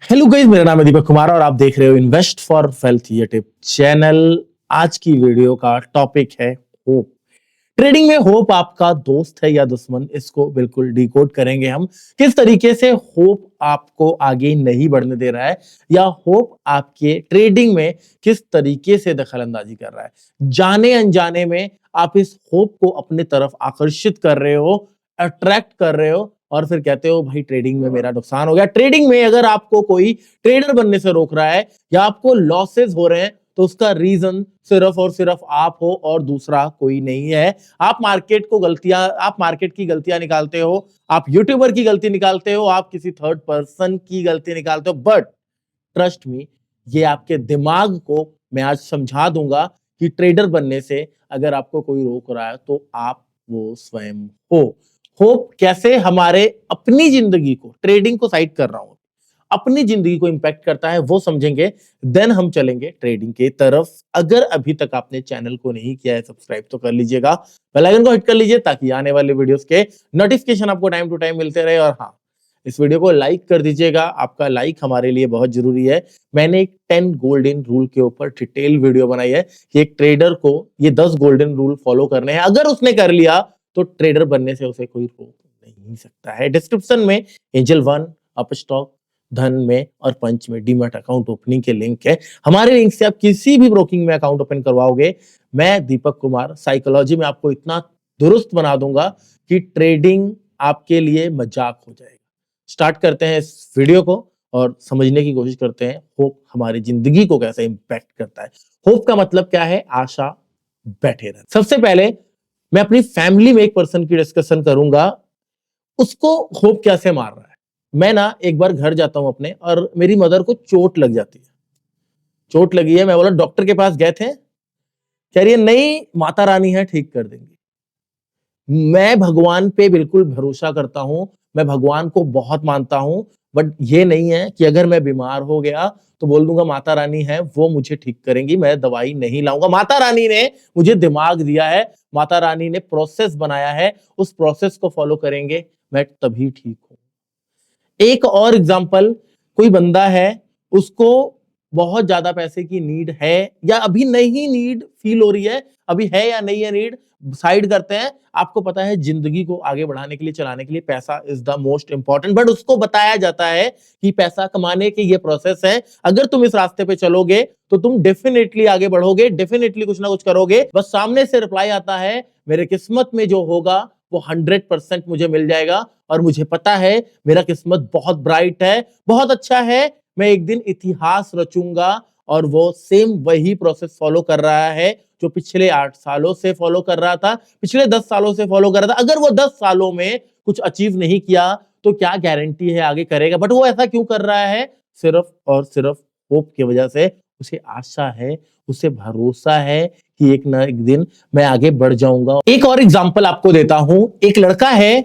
Hello guys, मेरा नाम है दीपक कुमार और आप देख रहे हो invest for wealth YouTube channel. आज की वीडियो का टॉपिक है होप। ट्रेडिंग में होप आपका दोस्त है या दुश्मन, इसको बिल्कुल डिकोड करेंगे हम। किस तरीके से होप आपको आगे नहीं बढ़ने दे रहा है या होप आपके ट्रेडिंग में किस तरीके से दखलंदाजी कर रहा है। जाने अनजाने में आप इस होप को अपने तरफ आकर्षित कर रहे हो, अट्रैक्ट कर रहे हो और फिर कहते हो भाई ट्रेडिंग में मेरा नुकसान हो गया। ट्रेडिंग में अगर आपको कोई ट्रेडर बनने से रोक रहा है या आपको लॉसेस हो रहे हैं तो उसका रीजन सिर्फ और सिर्फ आप हो और दूसरा कोई नहीं है। आप मार्केट की गलतियां निकालते हो, आप यूट्यूबर की गलती निकालते हो, आप किसी थर्ड पर्सन की गलती निकालते हो, बट ट्रस्ट मी, ये आपके दिमाग को मैं आज समझा दूंगा कि ट्रेडर बनने से अगर आपको कोई रोक रहा है तो आप वो स्वयं हो। होप कैसे हमारे अपनी जिंदगी को, ट्रेडिंग को साइड कर रहा हूं, अपनी जिंदगी को इंपैक्ट करता है वो समझेंगे, देन हम चलेंगे ट्रेडिंग के तरफ। अगर अभी तक आपने चैनल को नहीं किया है सब्सक्राइब तो कर लीजिएगा, बेल आइकन को हिट कर लीजिए ताकि आने वाले वीडियोस के नोटिफिकेशन आपको टाइम टू टाइम मिलते रहे। और हाँ, इस वीडियो को लाइक कर दीजिएगा, आपका लाइक हमारे लिए बहुत जरूरी है। मैंने एक 10 गोल्डन रूल के ऊपर डिटेल वीडियो बनाई है कि एक ट्रेडर को ये 10 गोल्डन रूल फॉलो करने हैं, अगर उसने कर लिया तो ट्रेडर बनने से उसे कोई रोक नहीं सकता है। डिस्क्रिप्शन में एंजल वन, अपस्टॉक, धन में और पंच में डीमैट अकाउंट ओपनिंग के लिंक है। हमारे लिंक से आप किसी भी ब्रोकिंग में अकाउंट ओपन करवाओगे, मैं दीपक कुमार साइकोलॉजी में आपको इतना दुरुस्त बना दूंगा कि ट्रेडिंग आपके लिए मजाक हो जाएगा। स्टार्ट करते हैं इस वीडियो को और समझने की कोशिश करते हैं होप हमारी जिंदगी को कैसे इंपैक्ट करता है। होप का मतलब क्या है? आशा, बैठे रहना। सबसे पहले मैं अपनी फैमिली में एक पर्सन की डिस्कशन करूंगा, उसको होप कैसे मार रहा है। मैं ना एक बार घर जाता हूं अपने और मेरी मदर को चोट लग जाती है। चोट लगी है, मैं बोला डॉक्टर के पास गए थे, कह रही है नहीं माता रानी है ठीक कर देंगी। मैं भगवान पे बिल्कुल भरोसा करता हूं, मैं भगवान को बहुत मानता हूं, बट ये नहीं है कि अगर मैं बीमार हो गया तो बोल दूंगा माता रानी है वो मुझे ठीक करेंगी, मैं दवाई नहीं लाऊंगा। माता रानी ने मुझे दिमाग दिया है, माता रानी ने प्रोसेस बनाया है, उस प्रोसेस को फॉलो करेंगे मैं तभी ठीक हूं। एक और एग्जांपल, कोई बंदा है, उसको बहुत ज्यादा पैसे की नीड है या अभी नहीं नीड फील हो रही है, अभी है या नहीं है नीड साइड करते हैं। आपको पता है जिंदगी को आगे बढ़ाने के लिए, चलाने के लिए पैसा is the most important, but उसको बताया जाता है कि पैसा कमाने के ये प्रोसेस है, अगर तुम इस रास्ते पे चलोगे तो तुम डेफिनेटली आगे बढ़ोगे, डेफिनेटली कुछ ना कुछ करोगे। बस सामने से रिप्लाई आता है मेरे किस्मत में जो होगा वो 100% मुझे मिल जाएगा और मुझे पता है मेरा किस्मत बहुत ब्राइट है, बहुत अच्छा है, मैं एक दिन इतिहास रचूंगा। और वो सेम वही प्रोसेस फॉलो कर रहा है जो पिछले 8 सालों से फॉलो कर रहा था, पिछले 10 सालों से फॉलो कर रहा था। अगर वो 10 सालों में कुछ अचीव नहीं किया तो क्या गारंटी है आगे करेगा, बट वो ऐसा क्यों कर रहा है? सिर्फ और सिर्फ होप की वजह से। उसे आशा है, उसे भरोसा है कि एक ना एक दिन मैं आगे बढ़ जाऊंगा। एक और एग्जांपल आपको देता हूं, एक लड़का है,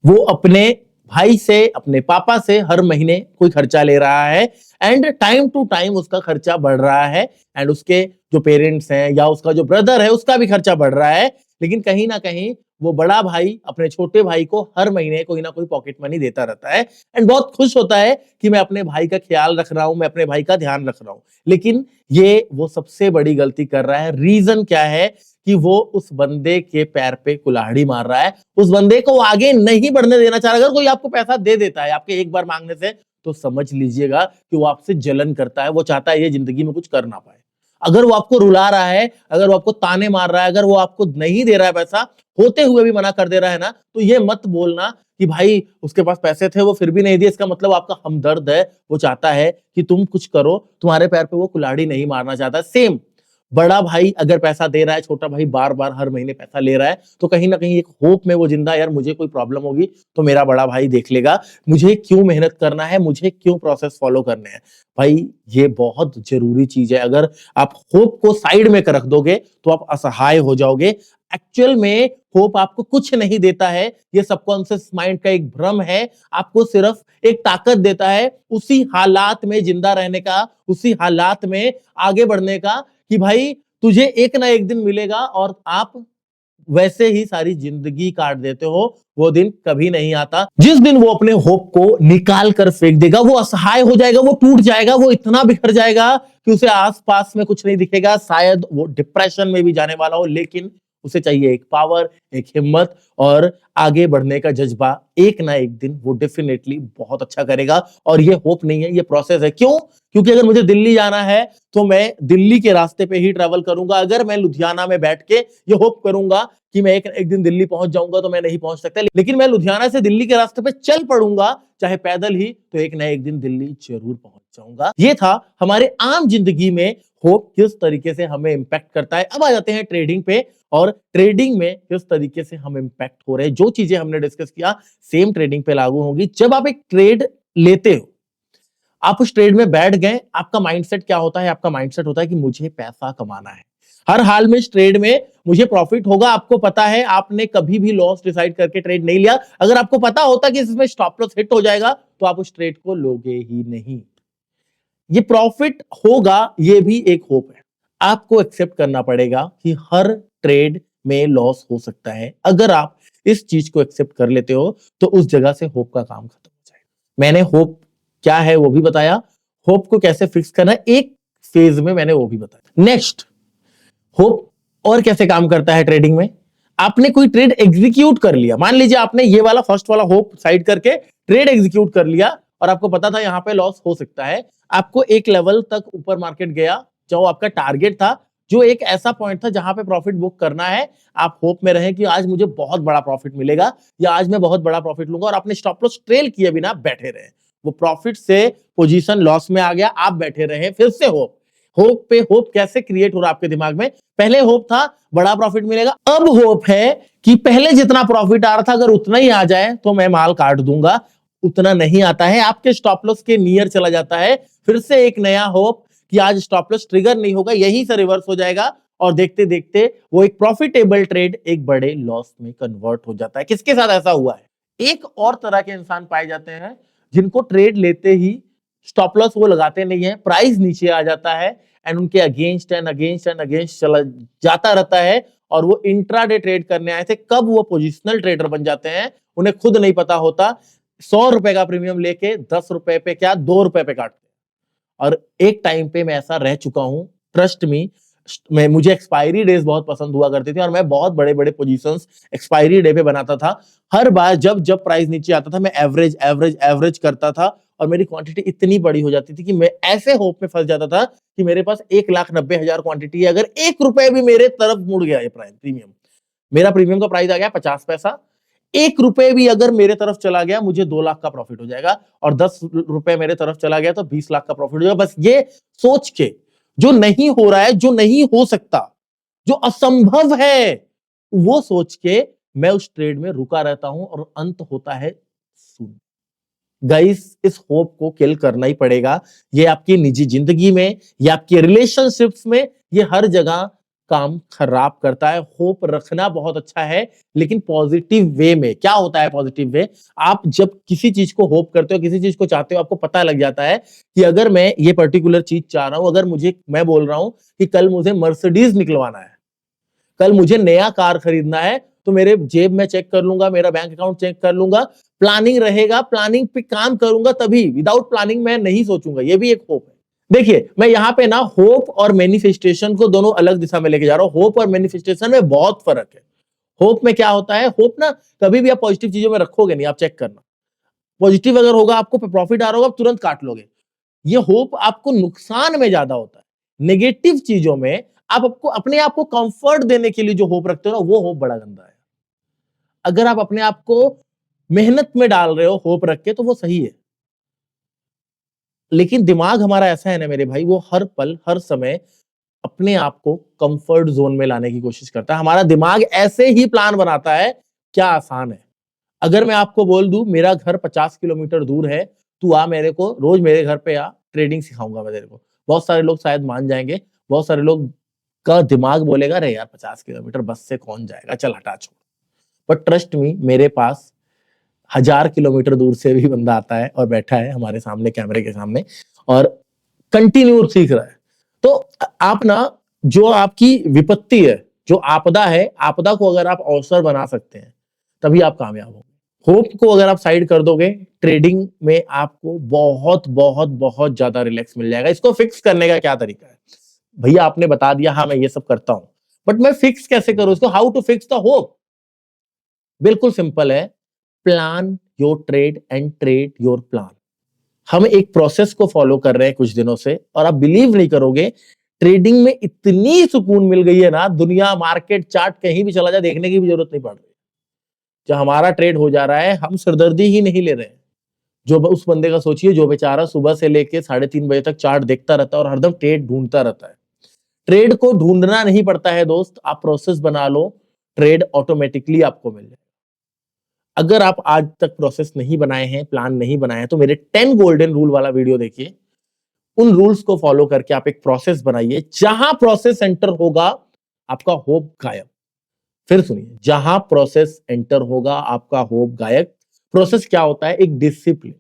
वो अपने भाई से, अपने पापा से हर महीने कोई खर्चा ले रहा है एंड टाइम टू टाइम उसका खर्चा बढ़ रहा है एंड उसके जो पेरेंट्स हैं या उसका जो ब्रदर है उसका भी खर्चा बढ़ रहा है। लेकिन कहीं ना कहीं वो बड़ा भाई अपने छोटे भाई को हर महीने कोई ना कोई पॉकेट मनी देता रहता है एंड बहुत खुश होता है कि मैं अपने भाई का ख्याल रख रहा हूं, मैं अपने भाई का ध्यान रख रहा हूं। लेकिन ये वो सबसे बड़ी गलती कर रहा है। रीजन क्या है? कि वो उस बंदे के पैर पे कुल्हाड़ी मार रहा है, उस बंदे को आगे नहीं बढ़ने देना चाह रहा। अगर कोई आपको पैसा दे देता है आपके एक बार मांगने से तो समझ लीजिएगा कि वो आपसे जलन करता है, वो चाहता है ये जिंदगी में कुछ कर ना पाए। अगर वो आपको रुला रहा है, अगर वो आपको ताने मार रहा है, अगर वो आपको नहीं दे रहा है पैसा, होते हुए भी मना कर दे रहा है ना, तो ये मत बोलना कि भाई उसके पास पैसे थे वो फिर भी नहीं दिए, इसका मतलब आपका हमदर्द है, वो चाहता है कि तुम कुछ करो, तुम्हारे पैर पे वो कुल्हाड़ी नहीं मारना चाहता। सेम बड़ा भाई अगर पैसा दे रहा है, छोटा भाई बार बार हर महीने पैसा ले रहा है, तो कहीं ना कहीं एक होप में वो जिंदा, यार मुझे कोई प्रॉब्लम होगी तो मेरा बड़ा भाई देख लेगा, मुझे क्यों मेहनत करना है, मुझे क्यों प्रोसेस फॉलो करने हैं। भाई ये बहुत जरूरी चीज है। अगर आप होप को साइड में रख दोगे तो आप असहाय हो जाओगे। एक्चुअल में होप आपको कुछ नहीं देता है, ये सबकॉन्शियस माइंड का एक भ्रम है। आपको सिर्फ एक ताकत देता है उसी हालात में जिंदा रहने का, उसी हालात में आगे बढ़ने का, कि भाई तुझे एक ना एक दिन मिलेगा और आप वैसे ही सारी जिंदगी काट देते हो, वो दिन कभी नहीं आता जिस दिन वो अपने होप को निकाल कर फेंक देगा। वो असहाय हो जाएगा, वो टूट जाएगा, वो इतना बिखर जाएगा कि उसे आसपास में कुछ नहीं दिखेगा। शायद वो डिप्रेशन में भी जाने वाला हो, लेकिन उसे चाहिए एक पावर, एक हिम्मत और आगे बढ़ने का जज्बा। एक ना एक दिन वो डेफिनेटली बहुत अच्छा करेगा। और ये होप नहीं है, ये प्रोसेस है। क्यों? क्योंकि अगर मुझे दिल्ली जाना है तो मैं दिल्ली के रास्ते पे ही ट्रैवल करूंगा। अगर मैं लुधियाना में बैठ के ये होप करूंगा कि मैं एक दिन दिल्ली पहुंच जाऊंगा, तो मैं नहीं पहुंच सकता। लेकिन मैं लुधियाना से दिल्ली के रास्ते पे चल पड़ूंगा, चाहे पैदल ही, तो एक ना एक दिन दिल्ली जरूर पहुंच जाऊंगा। ये था हमारे आम जिंदगी में होप किस तरीके से हमें इंपैक्ट करता है। अब आ जाते हैं ट्रेडिंग पे, और ट्रेडिंग में किस तरीके से हम इंपैक्ट हो रहे हैं। जो चीजें हमने डिस्कस किया सेम ट्रेडिंग पे लागू होंगी। जब आप एक ट्रेड लेते हो, आप उस ट्रेड में बैठ गए, आपका माइंडसेट क्या होता है? आपका माइंडसेट होता है कि मुझे पैसा कमाना है, हर हाल में इस ट्रेड में मुझे प्रॉफिट होगा। आपको पता है, आपने कभी भी लॉस डिसाइड करके ट्रेड नहीं लिया। अगर आपको पता होता कि इसमें स्टॉप लॉस हिट हो जाएगा, तो आप उस ट्रेड को लोगे ही नहीं। ये प्रॉफिट होगा, ये भी एक होप है। आपको एक्सेप्ट करना पड़ेगा कि हर ट्रेड में लॉस हो सकता है। अगर आप इस चीज को एक्सेप्ट कर लेते हो, तो उस जगह से होप का काम खत्म हो जाएगा। मैंने होप क्या है वो भी बताया, होप को कैसे फिक्स करना है एक फेज में मैंने वो भी बताया। नेक्स्ट, होप और कैसे काम करता है ट्रेडिंग में। आपने कोई ट्रेड एग्जीक्यूट कर लिया, मान लीजिए आपने ये वाला फर्स्ट वाला होप साइड करके ट्रेड एग्जीक्यूट कर लिया, और आपको पता था यहां पे लॉस हो सकता है। आपको एक लेवल तक ऊपर मार्केट गया, जो आपका टारगेट था, जो एक ऐसा पॉइंट था जहां पे प्रॉफिट बुक करना है। आप होप में रहे कि आज मुझे बहुत बड़ा प्रॉफिट मिलेगा, या आज मैं बहुत बड़ा प्रॉफिट लूंगा, और आपने स्टॉप लॉस ट्रेल किए बिना बैठे रहे। वो प्रॉफिट से पोजीशन लॉस में आ गया, आप बैठे रहे। फिर से होप, होप पे होप कैसे क्रिएट हो रहा है आपके दिमाग में? पहले होप था बड़ा प्रॉफिट मिलेगा, अब होप है कि पहले जितना प्रॉफिट आ रहा था अगर उतना ही आ जाए तो मैं माल काट दूंगा। उतना नहीं आता है, आपके स्टॉप लॉस के नियर चला जाता है। फिर से एक नया होप कि आज स्टॉप लॉस ट्रिगर नहीं होगा, यहीं से रिवर्स हो जाएगा, और देखते देखते वो एक प्रॉफिटेबल ट्रेड एक बड़े लॉस में कन्वर्ट हो जाता है। किसके साथ ऐसा हुआ है? एक और तरह के इंसान पाए जाते हैं जिनको ट्रेड लेते ही स्टॉप लॉस वो लगाते नहीं है, प्राइस नीचे आ जाता है, एंड उनके against and against and against चला जाता रहता है, और वो इंट्राडे ट्रेड करने आए थे। कब वो पोजिशनल ट्रेडर बन जाते हैं उन्हें खुद नहीं पता होता। 100 रुपए का प्रीमियम लेके 10 रुपए पे क्या 2 रुपए पे काटते हैं। और एक टाइम पे मैं ऐसा रह चुका हूं, ट्रस्ट मी। मुझे एक्सपायरी डेज बहुत पसंद हुआ करती थी, और मैं बहुत बड़े बड़े पोजीशंस एक्सपायरी डे पे बनाता था। हर बार जब जब प्राइस नीचे आता था, मैं एवरेज एवरेज एवरेज करता था, और मेरी क्वांटिटी इतनी बड़ी हो जाती थी कि मैं ऐसे होप में फंस जाता था कि मेरे पास 1,90,000 क्वांटिटी है। अगर 1 रुपए भी मेरे तरफ मुड़ गया, ये प्राइस प्रीमियम, मेरा प्रीमियम का प्राइस आ गया 50 पैसा, 1 रुपए भी अगर मेरे तरफ चला गया, मुझे 2 लाख का प्रॉफिट हो जाएगा, और 10 रुपए मेरे तरफ चला गया तो 20 लाख का प्रॉफिट हो जाएगा। बस ये सोच के, जो नहीं हो रहा है, जो नहीं हो सकता, जो असंभव है, वो सोच के मैं उस ट्रेड में रुका रहता हूं, और अंत होता है शून्य। गाइस, इस होप को किल करना ही पड़ेगा। ये आपकी निजी जिंदगी में, ये आपके रिलेशनशिप्स में, ये हर जगह काम खराब करता है। होप रखना बहुत अच्छा है, लेकिन पॉजिटिव वे में। क्या होता है पॉजिटिव वे? आप जब किसी चीज को होप करते हो, किसी चीज को चाहते हो, आपको पता लग जाता है कि अगर मैं ये पर्टिकुलर चीज चाह रहा हूं, अगर मैं बोल रहा हूं कि कल मुझे मर्सिडीज निकलवाना है, कल मुझे नया कार खरीदना है, तो मेरे जेब में चेक कर लूंगा, मेरा बैंक अकाउंट चेक कर लूंगा, प्लानिंग रहेगा, प्लानिंग पे काम करूंगा, तभी। विदाउट प्लानिंग मैं नहीं सोचूंगा। ये भी एक होप है। देखिए, मैं यहां पे ना होप और मैनिफेस्टेशन को दोनों अलग दिशा में लेके जा रहा हूं। होप और मैनिफेस्टेशन में बहुत फर्क है। होप में क्या होता है? होप ना कभी भी आप पॉजिटिव चीजों में रखोगे नहीं। आप चेक करना, पॉजिटिव अगर होगा, आपको प्रॉफिट आ रहा होगा, आप तुरंत काट लोगे। ये होप आपको नुकसान में ज्यादा होता है। नेगेटिव चीजों में आप आपको अपने आप को कंफर्ट देने के लिए जो होप रखते हो ना, वो होप बड़ा गंदा है। अगर आप अपने आप को मेहनत में डाल रहे हो होप रख के, तो वो सही है। लेकिन दिमाग हमारा ऐसा है ना मेरे भाई, वो हर पल हर समय अपने आप को कंफर्ट जोन में लाने की कोशिश करता है। हमारा दिमाग ऐसे ही प्लान बनाता है। क्या आसान है। अगर मैं आपको बोल दूं मेरा घर 50 किलोमीटर दूर है, तू आ मेरे को रोज मेरे घर पे आ, ट्रेडिंग सिखाऊंगा मैं तेरे को। बहुत सारे लोग शायद मान जाएंगे, बहुत सारे लोग का दिमाग बोलेगा अरे यार 50 किलोमीटर बस से कौन जाएगा, चल हटा छोड़। बट ट्रस्ट मी, मेरे पास 1,000 किलोमीटर दूर से भी बंदा आता है और बैठा है हमारे सामने कैमरे के सामने, और कंटिन्यू सीख रहा है। तो आप ना, जो आपकी विपत्ति है, जो आपदा है, आपदा को अगर आप अवसर बना सकते हैं तभी आप कामयाब होंगे। होप को अगर आप साइड कर दोगे, ट्रेडिंग में आपको बहुत बहुत बहुत ज्यादा रिलैक्स मिल जाएगा। इसको फिक्स करने का क्या तरीका है? भैया आपने बता दिया, हाँ मैं ये सब करता हूं, बट मैं फिक्स कैसे करूं इसको? How to fix the hope? बिल्कुल सिंपल है, plan your trade and trade your plan. हम एक प्रोसेस को फॉलो कर रहे हैं कुछ दिनों से, और आप बिलीव नहीं करोगे, ट्रेडिंग में इतनी सुकून मिल गई है ना, दुनिया मार्केट चार्ट कहीं भी चला जाए देखने की भी जरूरत नहीं पड़ रही। जब हमारा ट्रेड हो जा रहा है, हम सिरदर्दी ही नहीं ले रहे हैं। जो उस बंदे का सोचिए जो बेचारा सुबह से लेके 3:30 बजे तक चार्ट देखता रहता है और हरदम ट्रेड ढूंढता रहता है। ट्रेड को ढूंढना नहीं पड़ता है दोस्त, आप प्रोसेस बना लो, ट्रेड ऑटोमेटिकली आपको मिल जाए। अगर आप आज तक प्रोसेस नहीं बनाए हैं, प्लान नहीं बनाए हैं, तो मेरे 10 गोल्डन रूल वाला वीडियो देखिए। उन रूल्स को फॉलो करके आप एक प्रोसेस बनाइए। जहां प्रोसेस एंटर होगा, आपका होप गायब। फिर सुनिए, जहां प्रोसेस एंटर होगा, आपका होप गायब। प्रोसेस क्या होता है? एक डिसिप्लिन।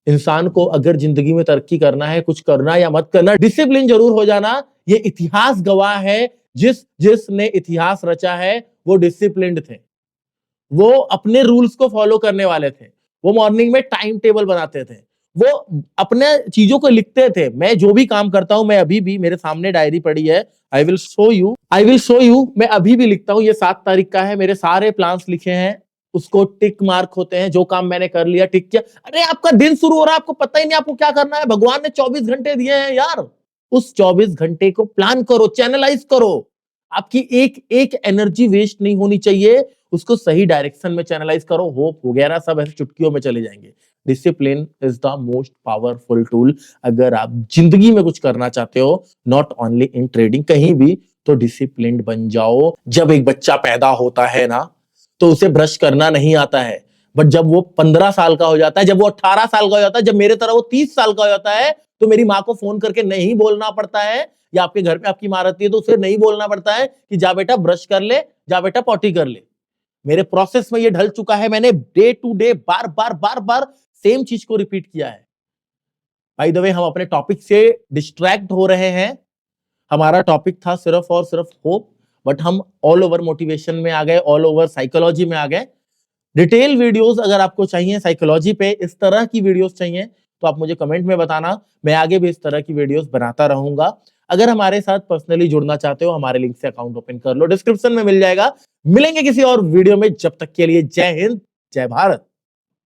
इंसान को अगर जिंदगी में तरक्की करना है, कुछ करना या मत करना, डिसिप्लिन जरूर हो जाना। ये इतिहास गवाह है, जिसने इतिहास रचा है वो डिसिप्लिन्ड थे। वो अपने रूल्स को फॉलो करने वाले थे। वो मॉर्निंग में टाइम टेबल बनाते थे, वो अपने चीजों को लिखते थे। मैं जो भी काम करता हूं, मैं अभी भी, मेरे सामने डायरी पड़ी है, आई विल शो यू, मैं अभी भी लिखता हूं। ये 7 तारीख का है, मेरे सारे प्लान्स लिखे हैं, उसको टिक मार्क होते हैं। जो काम मैंने कर लिया, टिक किया। अरे आपका दिन शुरू हो रहा है, आपको पता ही नहीं आपको क्या करना है। भगवान ने 24 घंटे दिए हैं यार, उस 24 घंटे को प्लान करो, चैनलाइज करो। आपकी एक एक एनर्जी वेस्ट नहीं होनी चाहिए, उसको सही डायरेक्शन में चैनलाइज करो। होप वगैरह सब ऐसे चुटकियों में चले जाएंगे। Discipline is the most powerful tool. अगर आप जिंदगी में कुछ करना चाहते हो, नॉट ओनली इन ट्रेडिंग, कहीं भी, तो डिसिप्लिन्ड बन जाओ। जब एक बच्चा पैदा होता है ना, तो उसे ब्रश करना नहीं आता है, बट जब वो 15 साल का हो जाता है, जब वो 18 साल का हो जाता है, जब मेरे तरह वो 30 साल का हो जाता है, तो मेरी माँ को फोन करके नहीं बोलना पड़ता है, या आपके घर पे आपकी माँ रहती है तो उसे नहीं बोलना पड़ता है कि जा बेटा ब्रश कर ले, जा बेटा पॉटी कर ले। मेरे प्रोसेस में ये ढल चुका है, मैंने डे टू डे बार बार सेम चीज को रिपीट किया है। बाय द वे, हम अपने टॉपिक से डिस्ट्रैक्ट हो रहे हैं। हमारा टॉपिक था सिर्फ और सिर्फ होप, बट हम ऑल ओवर मोटिवेशन में आ गए, ऑल ओवर साइकोलॉजी में आ गए। डिटेल वीडियोस अगर आपको चाहिए साइकोलॉजी पे, इस तरह की वीडियोस चाहिए, तो आप मुझे कमेंट में बताना। मैं आगे भी इस तरह की वीडियोस बनाता रहूंगा। अगर हमारे साथ पर्सनली जुड़ना चाहते हो, हमारे लिंक से अकाउंट ओपन कर लो, डिस्क्रिप्शन में मिल जाएगा। मिलेंगे किसी और वीडियो में, जब तक के लिए जय हिंद, जय भारत।